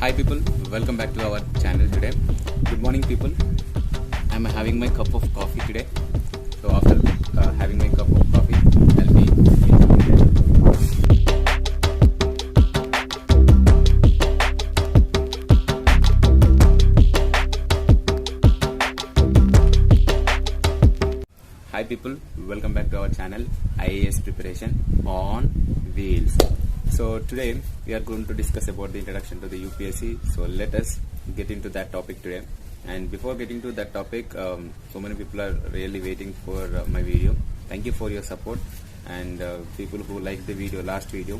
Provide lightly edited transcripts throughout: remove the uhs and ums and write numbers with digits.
Hi people, welcome back to our channel today. Good morning people. I'm having my cup of coffee today. So after having my cup of coffee, I'll be Hi people, welcome back to our channel IAS preparation on wheels. So today we are going to discuss about the introduction to the UPSC. So let us get into that topic today. And before getting to that topic, so many people are really waiting for my video. Thank you for your support and people who liked the video, last video,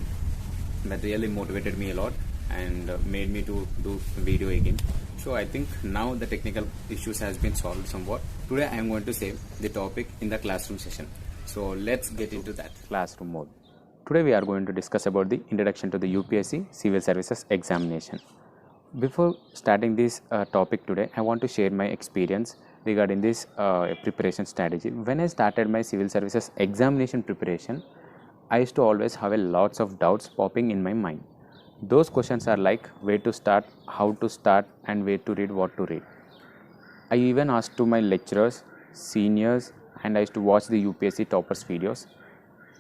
that really motivated me a lot and made me to do video again. So I think now the technical issues has been solved somewhat. Today I am going to say the topic in the classroom session. So let's get into that classroom mode. Today we are going to discuss about the introduction to the UPSC Civil Services Examination. Before starting this topic today, I want to share my experience regarding this preparation strategy. When I started my Civil Services Examination preparation, I used to always have a lots of doubts popping in my mind. Those questions are like where to start, how to start, and where to read, what to read. I even asked to my lecturers, seniors, and I used to watch the UPSC toppers videos.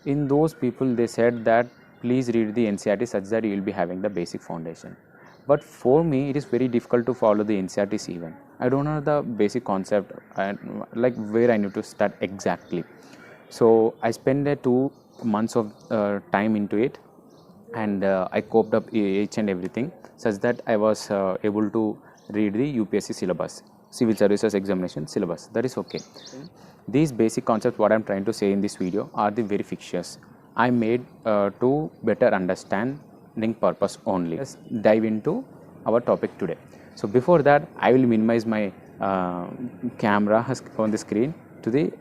In those people, they said that please read the NCERT such that you will be having the basic foundation. But for me, it is very difficult to follow the NCERTs even. I don't know the basic concept and like where I need to start exactly. So I spent 2 months of time into it, and I coped up each and everything such that I was able to read the UPSC syllabus, Civil Services Examination syllabus. That is okay. These basic concepts what I am trying to say in this video are the very fictitious. I made to better understanding purpose only. Let's dive into our topic today. So before that, I will minimize my camera on the screen to the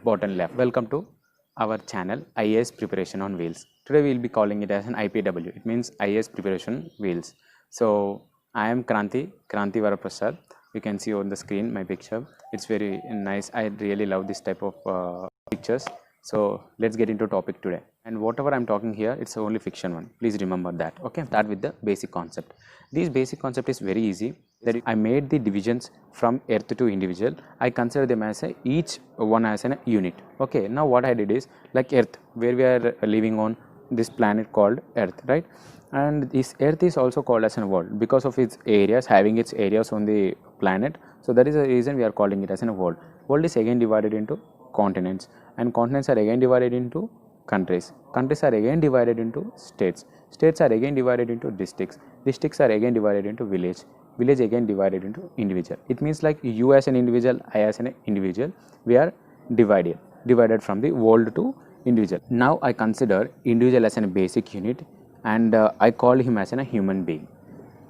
bottom left. Welcome to our channel IAS Preparation on Wheels. Today we will be calling it as an IPW. It means IAS Preparation Wheels. So I am Kranti Varaprasad. You can see on the screen my picture. It's very nice. I really love this type of pictures. So let's get into topic today. And whatever I'm talking here, it's only fiction one. Please remember that. Okay, start with the basic concept. This basic concept is very easy. That I made the divisions from earth to individual. I consider them as each one as a unit. Okay, now what I did is like earth, where we are living on this planet called earth, right? And this earth is also called as a world because of its areas, having its areas on the planet. So that is the reason we are calling it as a world. World is again divided into continents, and continents are again divided into countries. Countries are again divided into states. States are again divided into districts. Districts are again divided into village. Village again divided into individual. It means like you as an individual, I as an individual, we are divided from the world to individual. Now I consider individual as a basic unit, and I call him as a human being.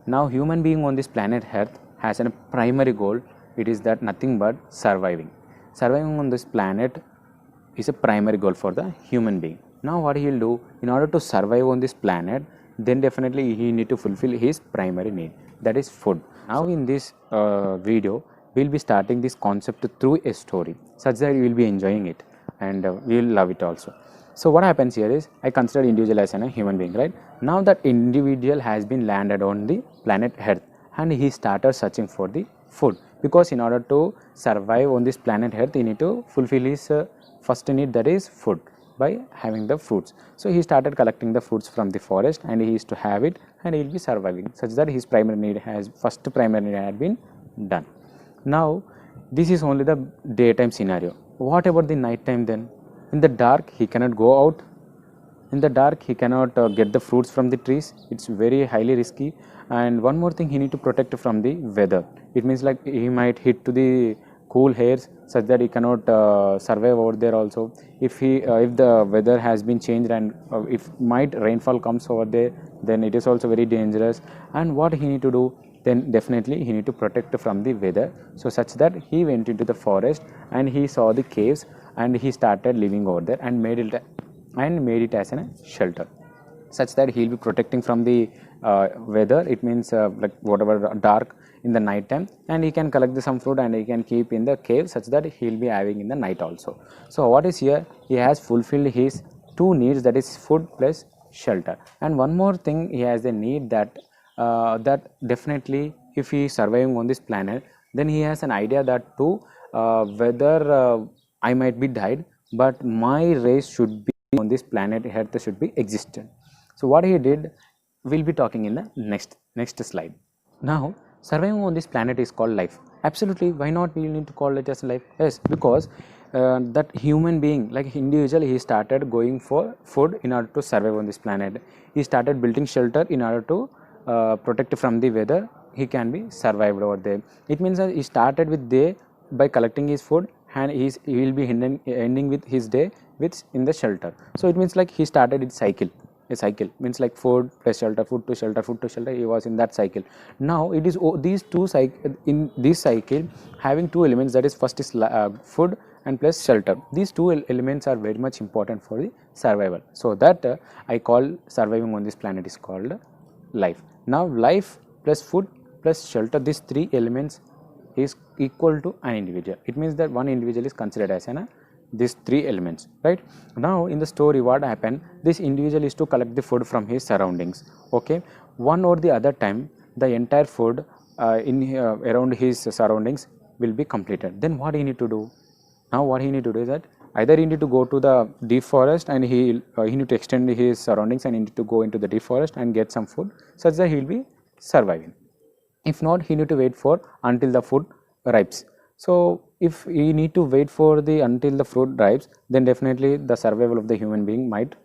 Now human being on this planet earth has a primary goal. It is that nothing but surviving. Surviving on this planet is a primary goal for the human being. Now what he will do in order to survive on this planet, then definitely he need to fulfill his primary need, that is food. Now in this video we will be starting this concept through a story such that you will be enjoying it, and we will love it also. So what happens here is I consider individual as a human being, right? Now that individual has been landed on the planet earth and he started searching for the food, because in order to survive on this planet earth he need to fulfill his first need, that is food, by having the fruits. So he started collecting the fruits from the forest and he used to have it, and he will be surviving such that his primary need has first primary need had been done. Now this is only the daytime scenario. What about the night time then? In the dark he cannot go out. In the dark he cannot get the fruits from the trees. It's very highly risky. And one more thing, he need to protect from the weather. It means like he might hit to the cool hairs such that he cannot survive over there also. If the weather has been changed and if might rainfall comes over there, then it is also very dangerous. And what he need to do, then definitely he need to protect from the weather. So such that he went into the forest and he saw the caves and he started living over there and made it as a shelter, such that he will be protecting from the weather. It means like whatever dark in the night time, and he can collect some food and he can keep in the cave such that he will be having in the night also. So what is here, he has fulfilled his two needs, that is food plus shelter. And one more thing, he has the need that that definitely if he is surviving on this planet, then he has an idea that too, whether I might be died, but my race should be on this planet Earth should be existed. So what he did, we'll be talking in the next slide. Now, surviving on this planet is called life. Absolutely, why not we need to call it as life? Yes, because that human being, like individual, he started going for food in order to survive on this planet. He started building shelter in order to protect from the weather. He can be survived over there. It means that he started with day by collecting his food, and he will be ending with his day with in the shelter. So it means like he started its cycle. A cycle means like food plus shelter, food to shelter, food to shelter. He was in that cycle. Now it is these two cycle, in this cycle having two elements, that is first is food and plus shelter. These two elements are very much important for the survival. So that I call surviving on this planet is called life. Now life plus food plus shelter, these three elements is equal to an individual. It means that one individual is considered as an these three elements, right? Now in the story what happened, this individual is to collect the food from his surroundings. Okay, one or the other time the entire food around his surroundings will be completed. Then what he need to do? Now what he need to do is that either he need to go to the deep forest and he need to extend his surroundings and he need to go into the deep forest and get some food such that he will be surviving. If not, he need to wait for until the food ripes. So if he need to wait for the until the fruit ripes, then definitely the survival of the human being might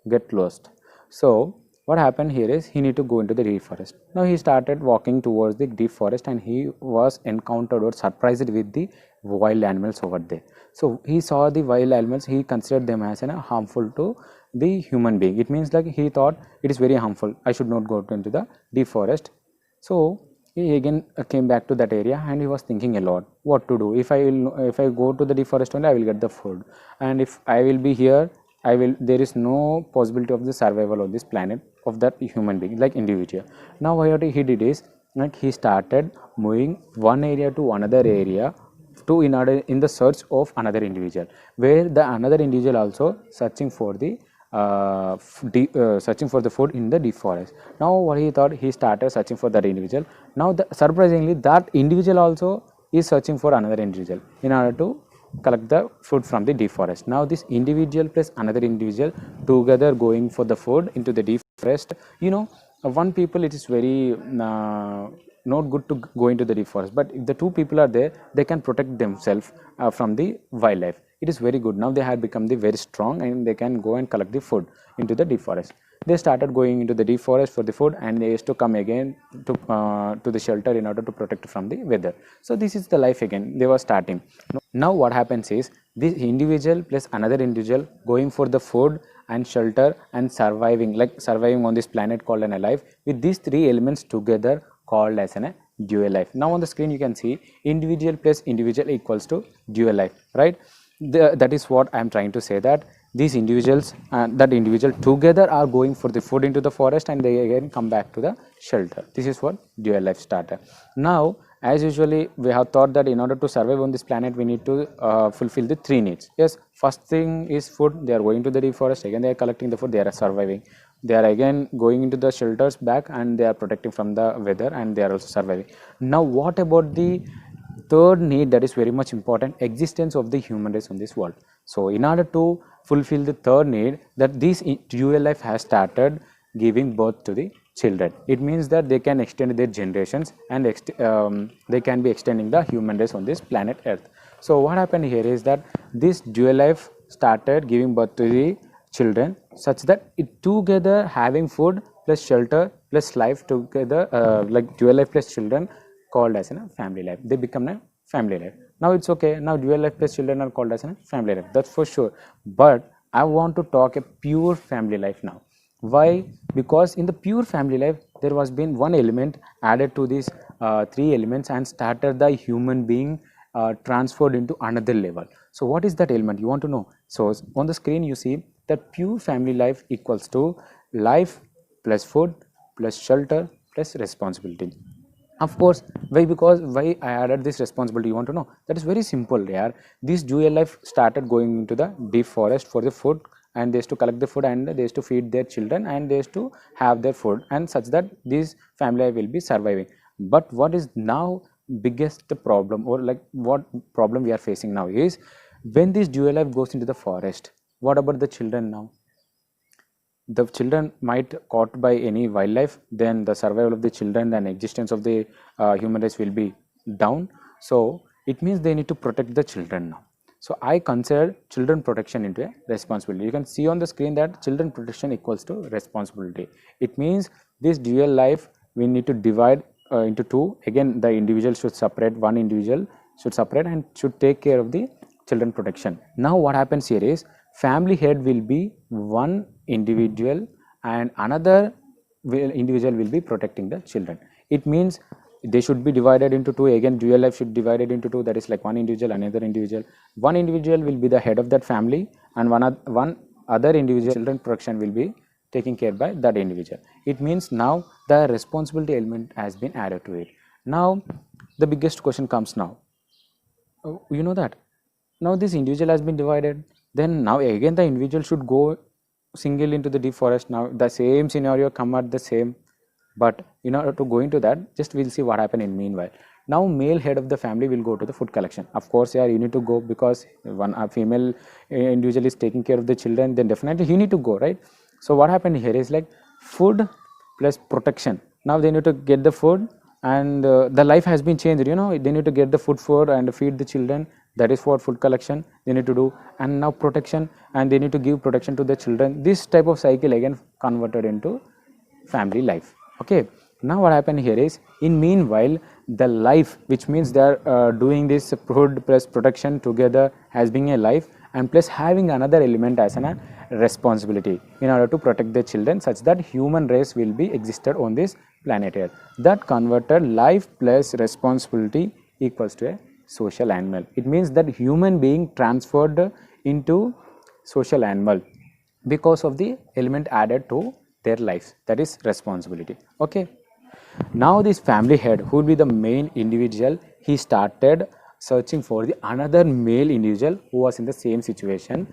get lost. So what happened here is he need to go into the deep forest. Now he started walking towards the deep forest and he was encountered or surprised with the wild animals over there. So he saw the wild animals, he considered them as harmful to the human being. It means like he thought it is very harmful, I should not go into the deep forest. So he again came back to that area and he was thinking a lot what to do. If I go to the deep forest only, I will get the food, and if I will be here, there is no possibility of the survival of this planet of that human being, like individual. Now what he did is like he started moving one area to another area to in the search of another individual, where the another individual also searching for the searching for the food in the deep forest. Now what he thought, he started searching for that individual. Now surprisingly that individual also is searching for another individual in order to collect the food from the deep forest. Now this individual plus another individual together going for the food into the deep forest. One people, it is very not good to go into the deep forest, but if the two people are there, they can protect themselves from the wildlife. It is very good. Now they have become very strong and they can go and collect the food into the deep forest. They started going into the deep forest for the food, and they used to come again to the shelter in order to protect from the weather. So this is the life again they were starting. Now what happens is this individual plus another individual going for the food and shelter and surviving, like surviving on this planet called an alive, with these three elements together called as a dual life. Now on the screen you can see individual plus individual equals to dual life, right? That is what I am trying to say, that these individuals and that individual together are going for the food into the forest and they again come back to the shelter. This is what dual life started. Now as usually we have thought that in order to survive on this planet we need to fulfill the three needs. Yes, first thing is food. They are going to the deep forest, again they are collecting the food, they are surviving. They are again going into the shelters back and they are protecting from the weather and they are also surviving. Now what about the third need that is very much important, existence of the human race on this world. So in order to fulfill the third need, that this dual life has started giving birth to the children. It means that they can extend their generations and they can be extending the human race on this planet Earth. So what happened here is that this dual life started giving birth to the children such that it together having food plus shelter plus life together, like dual life plus children called as a family life. They become a family life. Now it's okay. Now dual life plus children are called as a family life. That's for sure. But I want to talk a pure family life now. Why? Because in the pure family life, there was been one element added to these three elements and started the human being transferred into another level. So what is that element? You want to know? So on the screen you see that pure family life equals to life plus food plus shelter plus responsibility. Of course, why? Because why I added this responsibility, you want to know? That is very simple. This dual life started going into the deep forest for the food and they used to collect the food, and they used to feed their children, and they used to have their food, and such that this family life will be surviving. But what is now biggest problem, or like what problem we are facing now is, when this dual life goes into the forest, what about the children now? The children might caught by any wildlife, then the survival of the children and existence of the human race will be down. So it means they need to protect the children now. So I consider children protection into a responsibility. You can see on the screen that children protection equals to responsibility. It means this dual life we need to divide into two. Again, the individual should separate, one individual should separate and should take care of the children protection. Now what happens here is, family head will be one individual and another individual will be protecting the children. It means they should be divided into two. Again, dual life should be divided into two, that is like one individual, another individual. One individual will be the head of that family, and one other individual children protection will be taken care by that individual. It means now the responsibility element has been added to it. Now the biggest question comes now. You know that now this individual has been divided, then now again the individual should go single into the deep forest. Now the same scenario come at the same, but in order to go into that, just we'll see what happened in meanwhile. Now male head of the family will go to the food collection. Of course, yeah, you need to go, because a female individual is taking care of the children, then definitely you need to go, right? So what happened here is like food plus protection. Now they need to get the food, and the life has been changed, you know, they need to get the food for and feed the children. That is what food collection they need to do, and now protection, and they need to give protection to the children. This type of cycle again converted into family life. Okay, now what happened here is, in meanwhile the life, which means they are doing this food plus protection together as being a life, and plus having another element as a responsibility in order to protect the children, such that human race will be existed on this planet Earth. That converted life plus responsibility equals to a social animal. It means that human being transferred into social animal because of the element added to their lives, that is responsibility. Okay, now this family head, who will be the main individual, he started searching for the another male individual who was in the same situation,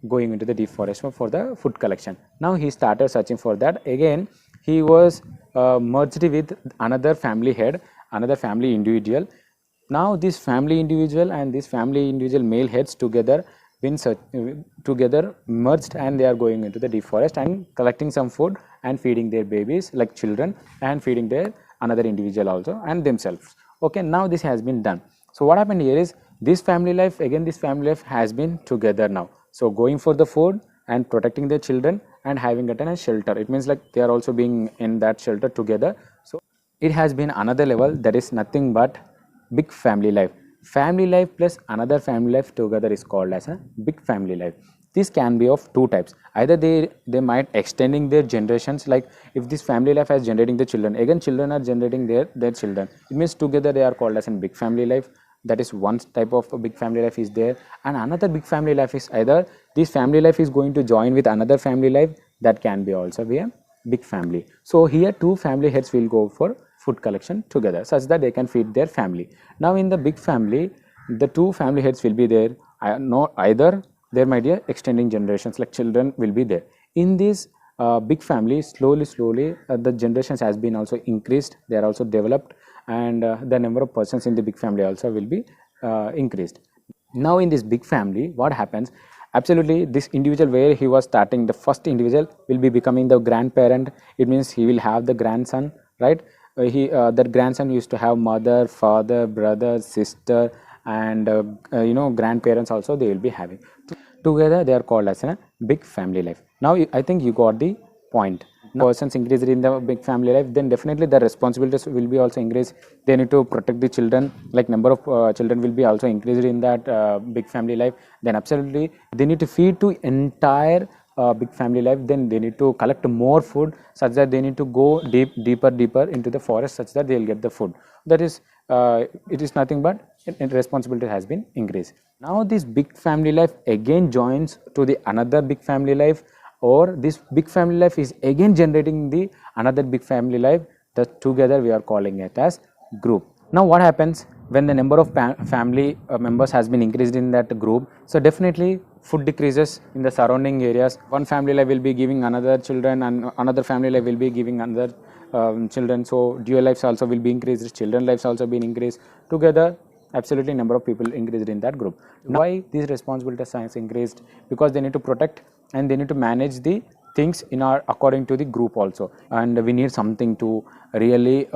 going into the deforestation for the food collection. Now he started searching for that. Again he was merged with another family head, another family individual. Now this family individual and this family individual male heads together been together merged, and they are going into the deep forest and collecting some food and feeding their babies like children, and feeding their another individual also and themselves. Okay, now this has been done. So what happened here is, this family life, again this family life has been together now. So going for the food and protecting their children and having it in a shelter. It means like they are also being in that shelter together. So it has been another level, that is nothing but big family life. Family life plus another family life together is called as a big family life. This can be of two types. Either they might extending their generations, like if this family life has generating the children, again children are generating their children. It means together they are called as a big family life. That is one type of a big family life is there. And another big family life is either this family life is going to join with another family life, that can be also be a big family. So here two family heads will go for food collection together, such that they can feed their family. Now in the big family, the two family heads will be there. Either there might be extending generations, like children will be there. In this big family, slowly the generations has been also increased, they are also developed, and the number of persons in the big family also will be increased. Now in this big family, what happens, absolutely this individual where he was starting, the first individual will be becoming the grandparent. It means he will have the grandson, right? That grandson used to have mother, father, brother, sister, and grandparents also they will be having. Together they are called as a big family life. Now I think you got the point. Now persons increased in the big family life, then definitely the responsibilities will be also increased. They need to protect the children, like number of children will be also increased in that big family life. Then absolutely they need to feed to entire big family life. Then they need to collect more food, such that they need to go deeper into the forest, such that they will get the food. That is it is nothing but responsibility has been increased. Now this big family life again joins to the another big family life, or this big family life is again generating the another big family life. That together we are calling it as group. Now what happens when the number of family members has been increased in that group? So definitely food decreases in the surrounding areas. One family life will be giving another children, and another family life will be giving another children. So dual lives also will be increased, children lives also been increased. Together absolutely number of people increased in that group. Now, why these responsibilities are increased? Because they need to protect and they need to manage the things in our according to the group also, and we need something to really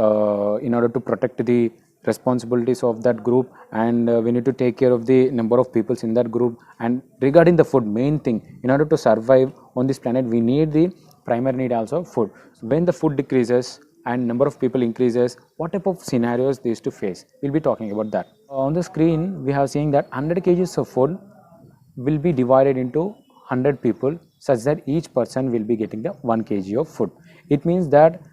in order to protect the responsibilities of that group, and we need to take care of the number of peoples in that group. And regarding the food, main thing, in order to survive on this planet, we need the primary need also food. So when the food decreases and number of people increases, what type of scenarios they used to face, we'll be talking about that. On the screen we have seen that 100 kgs of food will be divided into 100 people, such that each person will be getting the 1 kg of food. It means that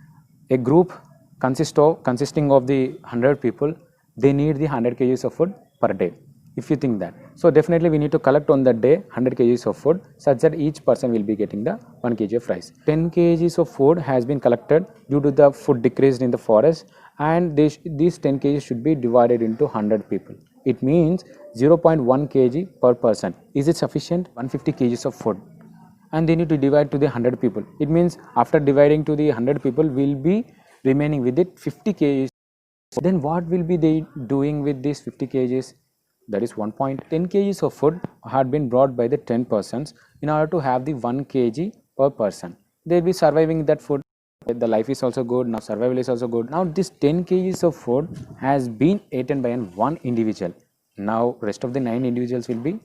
a group consisting of the 100 people, they need the 100 kgs of food per day, if you think that. So definitely we need to collect on that day 100 kgs of food, such that each person will be getting the 1 kg of rice. 10 kgs of food has been collected due to the food decreased in the forest, and these 10 kgs should be divided into 100 people. It means 0.1 kg per person. Is it sufficient? 150 kgs of food, and they need to divide to the 100 people. It means after dividing to the 100 people, will be remaining with it 50 kgs. Then what will be they doing with these 50 kgs? That is one point. 10 kgs of food had been brought by the 10 persons in order to have the 1 kg per person. They will be surviving that food. The life is also good, now survival is also good. Now this 10 kgs of food has been eaten by one individual. Now rest of the 9 individuals will be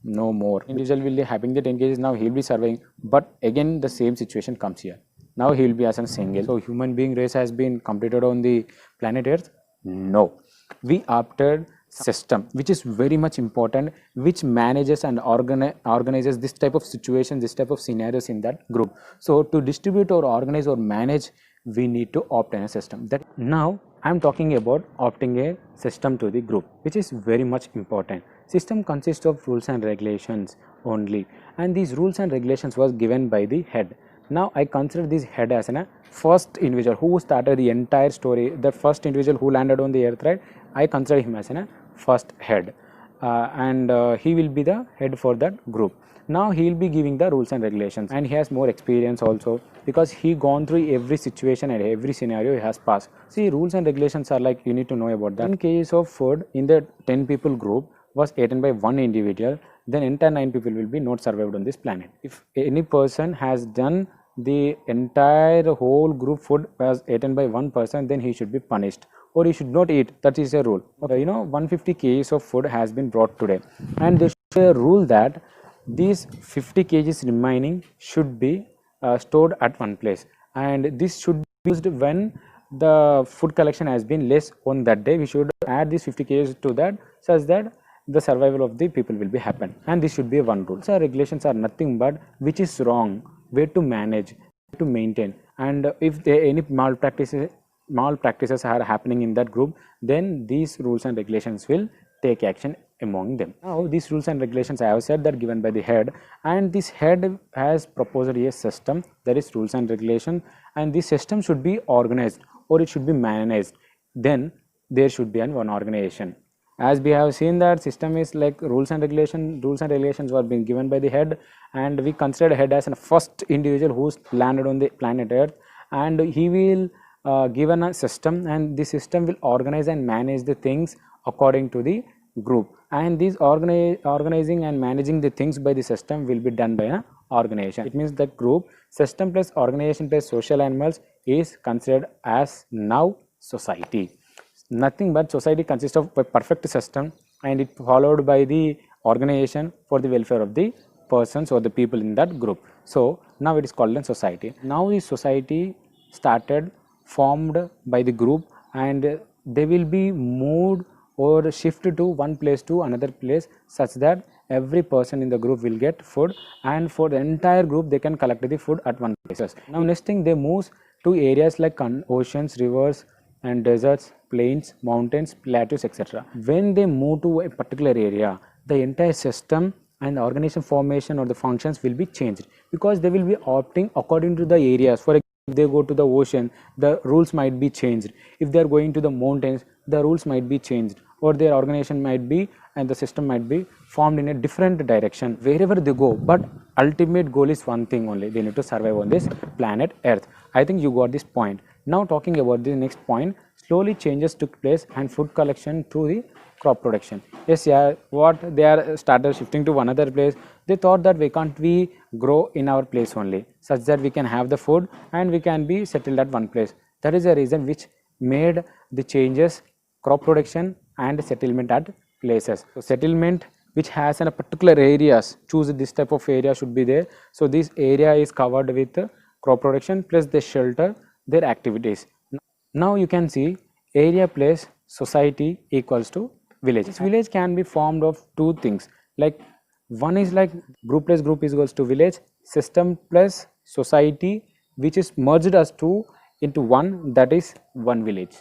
no more. Individual will be having the 10 kgs, now he will be surviving, but again the same situation comes here. Now he will be as a single. So human being race has been completed on the planet Earth? No. We opted system, which is very much important, which manages and organizes this type of situation, this type of scenarios in that group. So to distribute or organize or manage, we need to opt in a system. That now I am talking about opting a system to the group, which is very much important. System consists of rules and regulations only, and these rules and regulations was given by the head. Now I consider this head as a first individual who started the entire story, the first individual who landed on the earth, right? I consider him as a first head, and he will be the head for that group. Now he will be giving the rules and regulations, and he has more experience also, because he gone through every situation and every scenario he has passed. See, rules and regulations are like, you need to know about that. In case of food in the 10 people group was eaten by one individual, then entire 9 people will be not survived on this planet. If any person has done the entire whole group food was eaten by one person, then he should be punished, or he should not eat. That is a rule. 150 kgs of food has been brought today, and there should be a rule that these 50 kgs remaining should be stored at one place, and this should be used when the food collection has been less on that day. We should add these 50 kgs to that, such that the survival of the people will be happen, and this should be one rule. So regulations are nothing but which is wrong, way to manage, to maintain, and if there any malpractices are happening in that group, then these rules and regulations will take action among them. Now these rules and regulations, I have said, that given by the head, and this head has proposed a system, that is rules and regulation, and this system should be organized or it should be managed. Then there should be one organization. As we have seen, that system is like rules and regulations were being given by the head, and we consider head as a first individual who's landed on the planet Earth, and he will given a system, and the system will organize and manage the things according to the group, and these organizing and managing the things by the system will be done by an organization. It means the group, system plus organization plus social animals is considered as now society. Nothing but society consists of a perfect system, and it followed by the organization for the welfare of the persons or the people in that group. So now it is called a society. Now the society formed by the group, and they will be moved or shifted to one place to another place, such that every person in the group will get food, and for the entire group they can collect the food at one place. Now next thing, they move to areas like oceans, rivers and deserts, plains, mountains, plateaus, etc. When they move to a particular area, the entire system and the organization formation or the functions will be changed, because they will be opting according to the areas. For example, if they go to the ocean, the rules might be changed. If they are going to the mountains, the rules might be changed, or their organization might be, and the system might be formed in a different direction wherever they go. But ultimate goal is one thing only: they need to survive on this planet Earth. I think you got this point. Now talking about the next point, slowly changes took place and food collection through the crop production. Yes, yeah, what they are started shifting to one other place. They thought that we can't we grow in our place only, such that we can have the food and we can be settled at one place. That is the reason which made the changes, crop production and settlement at places. So settlement which has in a particular areas, choose this type of area should be there. So this area is covered with crop production plus they shelter their activities. Now you can see area plus society equals to village. This village can be formed of two things, like one is like group plus group is equals to village, system plus society, which is merged as two into one, that is one village.